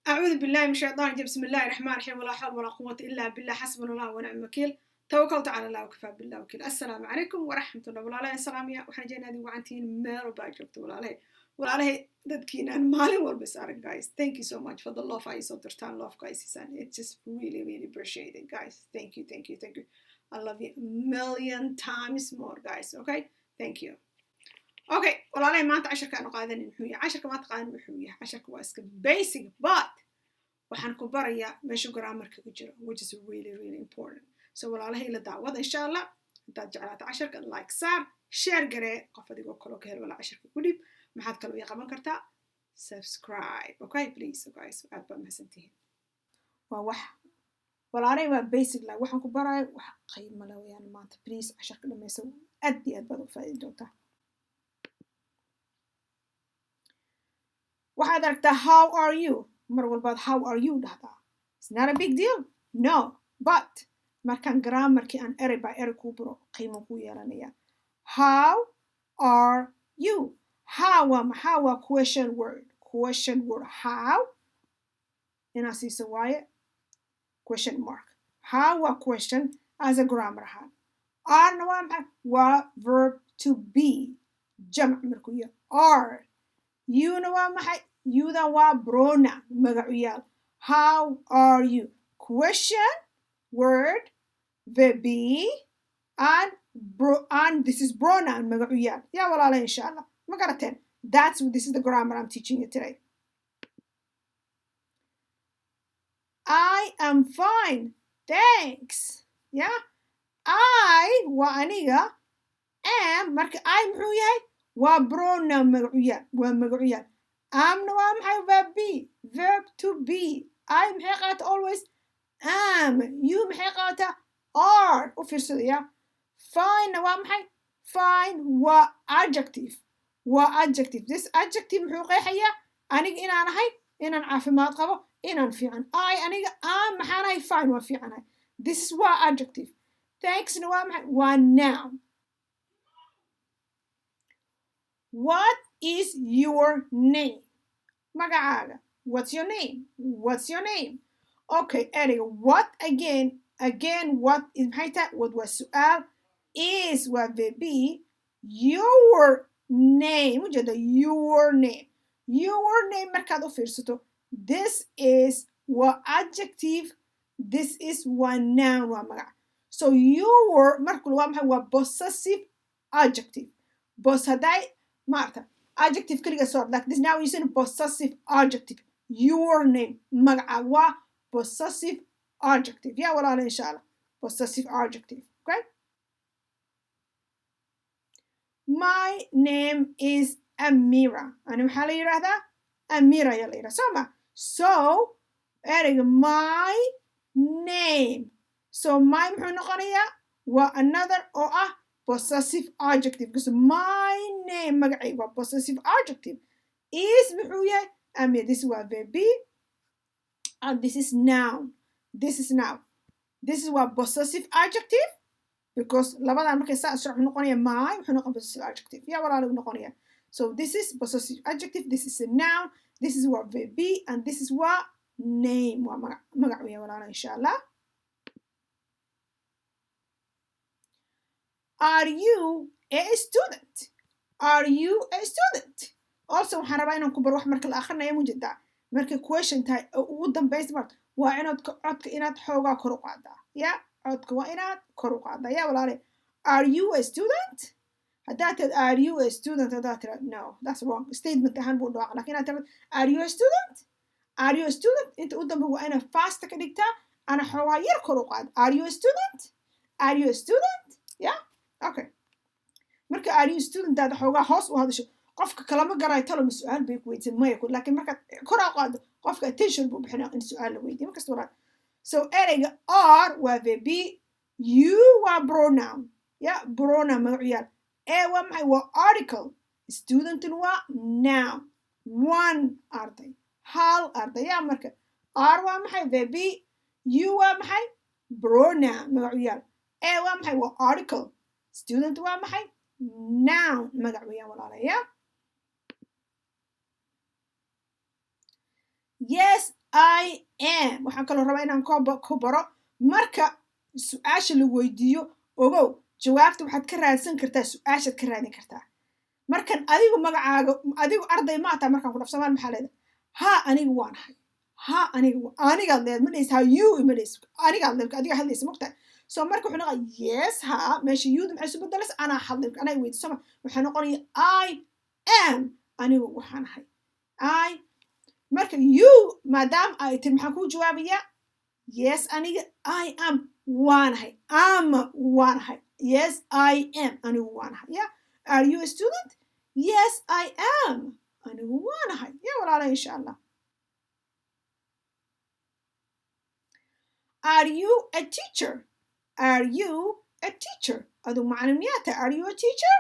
أعوذ بالله من الشيطان الرجيم بسم الله الرحمن الرحيم ولا حول ولا قوة إلا بالله حسبنا الله ونعم الوكيل توكلت على الله وكفى بالله وكيل السلام عليكم ورحمة الله وعلى السلام وحنا جينا دي وعنتين مير باجبت وعلى dadkiina maalin walba saaran guys. Thank you so much for the love I so understand love guys and it's just really appreciate it guys. Thank you. I love you a million times more guys. Okay, thank you. Okay, والله ما أنت عشرك أنا قاعدين نحويه عشرك ما تقاعدين نحويه عشرك واسك basic but وحنكون بريا ماشي grammar كجرا which is really important. So والله إلى دعوة إن شاء الله أنت جعلت عشرك like صار share قرأ قفدي وكله كهر ولا عشرك قريب ما حد كلو يقبل كرتا subscribe. Okay please guys أبى محسنتين ووح والله ما basic لا وحنكون بريا وح قيمة لو يعني ما أنت please عشرك لما يسوي أدي بدو فائدته. waxaad aragtaa how are you mar walbaad how are you dhahdaa. It's not a big deal no but markaan grammarkii aan erey by erey kuu baro qiimo kuu yeelanaya. How are you? How waa question word how inaa siiso waaye question mark. How waa question as a grammar ahaan. Arna waa maxay waa verb to be jamc markuu yahay are. You know what you the wa pronoun magaciyaal. How are you? Question word verb and this is pronoun magaciyaal. Ya walaala inshallah. Ma garateen. This is the grammar I'm teaching you today. I am fine. Thanks. Yeah. I wa aniga am marka I muxuu yahay waa pronoun magaciyaal. Amna waa maxay verb to be. I maxay qaata always am. You maxay qaata are. U fiirsada ya. Fine waa maxay fine waa adjective. This adjective muxuu qeexayaa aniga inaan ahay inaan caafimaad qabo inaan fiican. Aniga am maxaan ahay fine waa fiicanahay. This is waa adjective. Thanks na waa maxay waa noun. What is your name? Magacaaga. What's your name? Okay, ereyga what again what is maxay tahay what waa su'aal is waa verb your name ujeeda your name markaad u fiirsato this is waa adjective this is waa noun waa magac. So your markule waa maxay waa possessive adjective. Hadday maarta adjective kaliya soo like this now using possessive adjective. Your name magaca waa possessive adjective. Ya walaala inshallah possessive adjective. Okay, my name is Amira. Ana maxaa la yiraahdaa Amira ya la yiraahdaa so ereyga my name. So my muxuu noqonayaa waa another oo ah possessive adjective because my name magacayga waa possessive adjective is muxuu yahay Amir. This is waa verb and this is noun. This is waa possessive adjective because labadan markay saa isku noqonaya my muxuu noqon possessive adjective ya walaalo noqonaya. So this is possessive adjective, this is a noun, this is waa verb and this is waa name waa magac ya walaalo inshallah. Are you a student? Also waxaan rabaa inaan ku baro wax marka la akhrinayo mujeedaa marka question tahay ugu dambaysta marka waa inaad codka inaad xoogaa kor u qaadaa ya codka waa inaad kor u qaadaa ya walaale. Are you a student? haddaad tiraad are you a student haddaad tiraad no that's wrong statement ahaan buu dhawaaqa laakiin haddaad tiraad are you a student inta u dambe waa inaad fast ka dhigtaa ana xoogaa yar kor u qaada. Are you a student? Yeah. Okay. marka are you student daad xoogaa hoos u hadasho qofka kalama garayo talo su'aal bay ku weydiin maya laakiin marka kor u qaado qofka attention buu bixinaa in su'aal la weydiiyo markasta walaal. So ereyga are waa verb you waa pronoun ya pronoun magaciyaal waa maxay waa article student waa noun one arday hal arday ya marka are waa maxay verb you waa maxay pronoun magaciyaal waa maxay waa article student waa maxay noun magac weeyaan walaalaya. Yes I am waxaan kaloo rabaa inaan ku baro marka su'aasha la weydiiyo ogow jawaabta waxaad ka raadsan kartaa su'aashaad ka raadin kartaa markan adigu magacaaga adigu arday ma taa markaan ku dhafsamaan maxaa leedahay ha anigu waan ahay ha aniga leed ma leys ha you ma leys adiga hadlaysa mogta so marka wuxuu noqon yes ha meesha you maxay soo bedelas ana hadlay ana weydiiso waxa noqonaya I am anigu waxaan ahay I marka you madam ay tin maxaan ku jawaabaya yes aniga I am waan ahay waan ahay yes I am anigu waan ahay yeah are you a student yes I am anigu waan ahay yeah walaalahay insha Allah are you a teacher are you a teacher adu macallimiyaata are you a teacher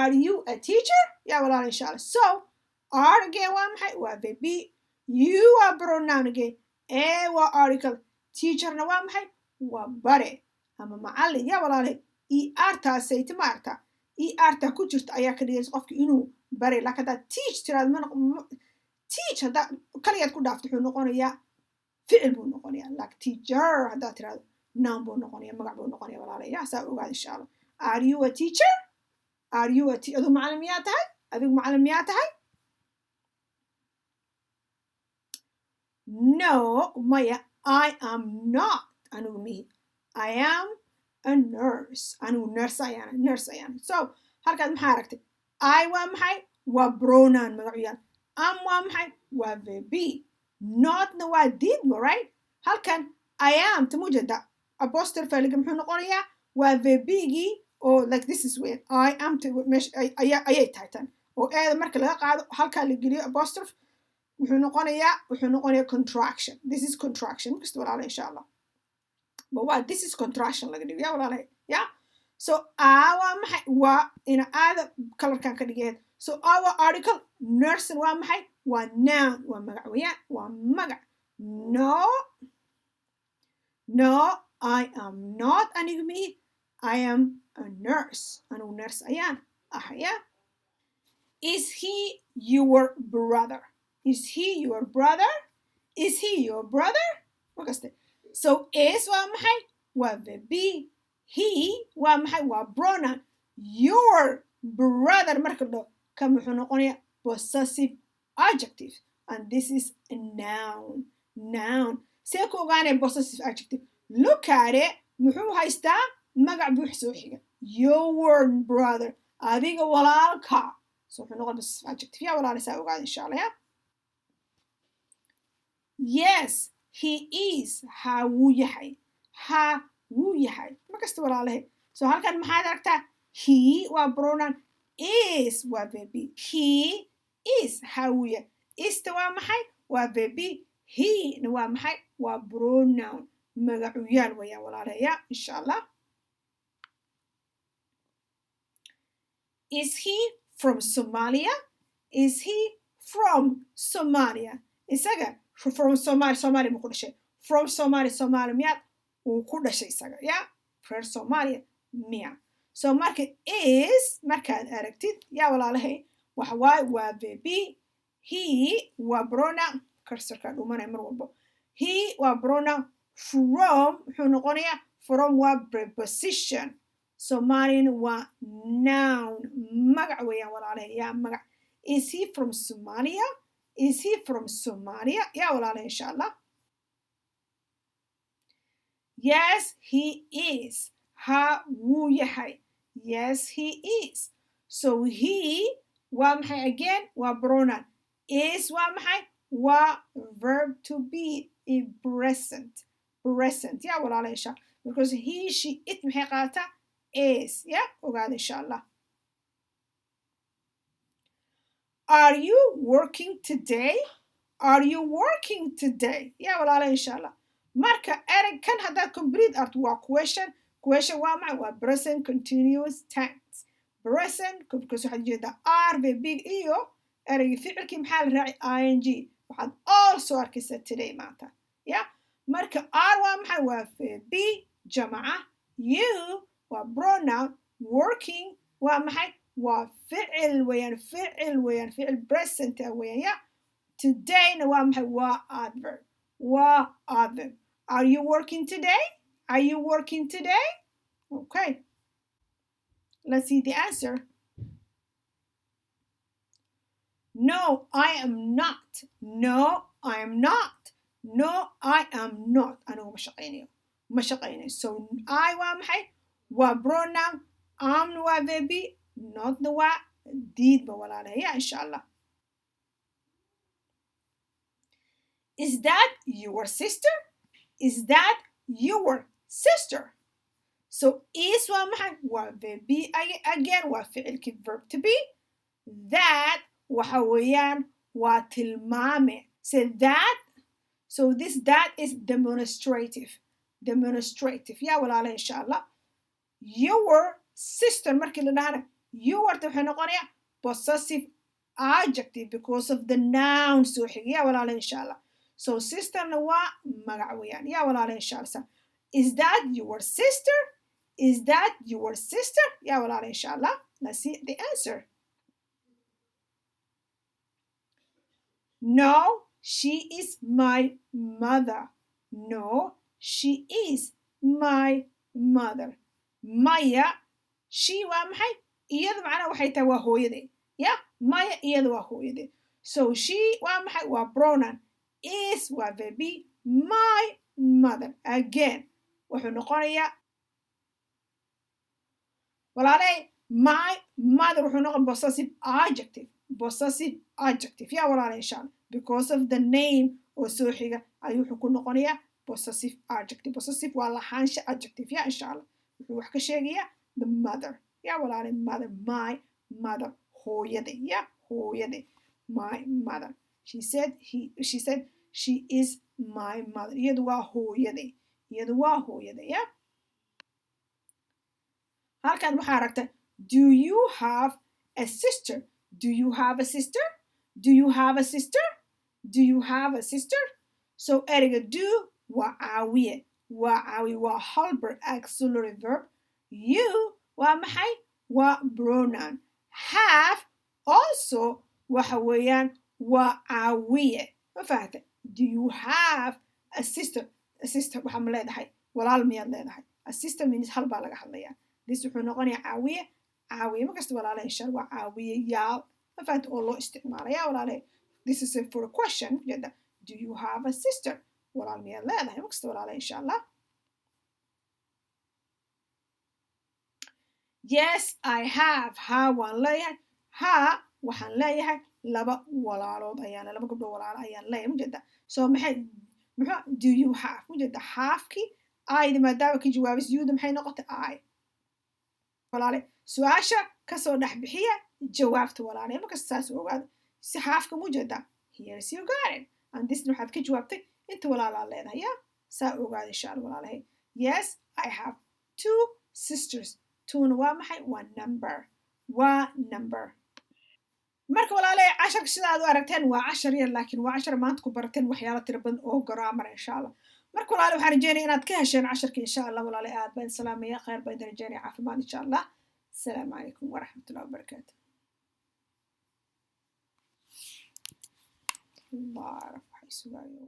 are you a teacher yeah walaalahay insha Allah so are again waa maxay waa verb you are pronoun again a waa article teacher na waa maxay waa bare ama macallin yaa walaalahay er taasay timaarta er ta ku jirta ayaa ka dhigaysa qofka inuu bare laakiin hadaad teach tiraad teach haddaa kaliyaad ku dhaafto wuxuu noqonayaa ficil buu noqonayaa like teacher haddaad tiraado noun buu noqonayaa magac buu noqonayaa walaalahay yaa saa ogaad insha Allah are you a teacher are you a adu macallin miyaa tahay adigu macallin miyaa tahay no maya I am not anigu mihi I am a nurse anigu nurse ayaan so halkaad maxaa aragtay I waa maxay waa pronoun magacyaan am waa maxay waa verb notna waa didmo right halkan I am tamujada apostrophe liga muxuu noqonayaa waa verbigii oo like this is where I am ayay tahay tan oo eeda marka laga qaado halkaa la geliyo apostrophe wuxuu noqonayaa contraction this is contraction kasta walaalahay insha Allah but what this is contraction laga dhigo yaa walaalahay yeah so waa maxay waa ina aada colorkan ka dhigeed so our article nurse waa maxay waa noun waa magac weeyaan waa magac no I am not anigu mihi I am a nurse anigu nurse ayaan ahaya is he your brother is he your brother is he your brother wakaste so is waa maxay waa verb he waa maxay waa pronoun your brother marka dho ka muxuu noqonayaa possessive adjective and this is a noun see ku ogaanay possessive adjective look at it muxuu haystaa magac buux soo xiga your brother adiga walaalka so wuxuu noqon possessive adjective yaa walaala saa ogaada insha Allah yaa yes he is ha wuu yahay makasta walaalahay so halkan maxaad aragtaa he waa pronoun is waa verb he is ha wuu yahay ista waa maxay waa verb he na waa maxay waa pronoun magacuyaal weeyaan walaalahay yaa insha Allah is he from Somalia is he from Somalia isaga from Somalia mu ku dhashay from Somalia miyaad uu ku dhashay isaga yeah from Somalia miya so marka is markaad aragtid yaa walaalahay waxa waaye waa verb he waa pronoun cursor-ka dhumanay mar walbo he waa pronoun from wuxuu noqonayaa from waa preposition Somalian waa noun magac weeyaan walaalahay yaa magac is he from Somalia is he from Somalia yaa walaalahay insha Allah yes he is ha wuu yahay yes he is so he waa maxay again waa pronoun is waa maxay waa verb to be in present yaa walaalahay insha because he she it maxay qaata is yaa ogaada insha Allah are you working today are you working today yaa walaalahay insha Allah marka ereg kan haddaad complete art waa question waa maxay waa present continuous tense present because waxaad jeedaa are verb iyo ereyga ficilkii maxaa la raacay ing waxaad also arkaysaa today maanta yeah marka are waa maxay waa verb jamaca you waa pronoun working waa maxay waa ficil weeyaan ficil present weeyaan yeah today waa maxay waa adverb waa adverb are you working today are you working today okay let's see the answer no I am not no I am not no I am not anigu ma shaqaynayo so I waa maxay waa pronoun am waa verb not the waa diidba walaalahay ya insha Allah is that your sister is that your sister so is waa maxay waa verb again waa ficilkii verb to be that waxa weeyaan waa tilmaame so that so this that is demonstrative ya walaalahay insha Allah your sister markii la dhahana your waxay noqonayaa possessive adjective because of the noun soo xigay ya walaalahay insha Allah so sisterna waa magac weeyaan ya walaalahay insha Allah is that your sister is that your sister ya walaalahay insha Allah let's see the answer no she is my mother no she is my mother maya she waa maxay iyadu macnaha waxay tahay waa hooyaday ya maya iyadu waa hooyaday so she waa maxay waa pronoun is waa verb my mother again wuxuu noqonayaa walaalay my mother wuxuu noqon possessive adjective ya walaalay insha Allah because of the name oo soo xiga ayuu wuxuu ku noqonayaa possessive adjective possessive waa lahaansha adjective ya insha Allah wuxuu wax ka sheegayaa the mother ya walaalay mother my mother hooyaday ya hooyaday my mother she said she is my mother iyadu waa hooyaday ya halkan waxaa aragta do you have a sister do you have a sister do you have a sister do you have a sister so ereyga do waa caawiye waa helper auxiliary verb you waa maxay waa pronoun have also waxa weeyaan waa caawiye ma fahanta do you have a sister waxaa ma leedahay walaal miyaad leedahay a sister means hal baa laga hadlayaa this wuxuu noqonayaa caawiye markasta walaalahay insha Allah waa caawiye yaal ma fahanta oo loo isticmaalaya walaalahay this is for a question do you have a sister walaal miyaad leedahay markasta walaalahay insha Allah yes I have ha waan leeyahay ha waxaan leeyahay laba walaalood ayaan laba gabdhood walaalo ayaan leeyahay mujeda so maxay do you have mujeda halfkii ayda maadaama ka jawaabis yuuda maxay noqotay ay walaale su'aasha kasoo dhex bixiya jawaabta walaale markasta saas ogaada si halfka mujeda here's you got it and this waxaad ka jawaabtay inta walaalaa leedahay ya saa ogaada insha Allah walaalahay yes I have two sisters tuna waa maxay waa number marka walaalahay casharka sida aad u aragteen waa cashar yar laakiin waa cashar maanta ku barateen waxyaalo tiro badan oo grammar insha Allah marka walaalahay waxaan rajeynayaa inaad ka hesheen casharka insha Allah walaalahay aad baan salaamaya khayr baan rajeynayaa caafimaad insha Allah assalaamu calaykum waraxmatullaahi wabarakaatuh Allah waxay sugayo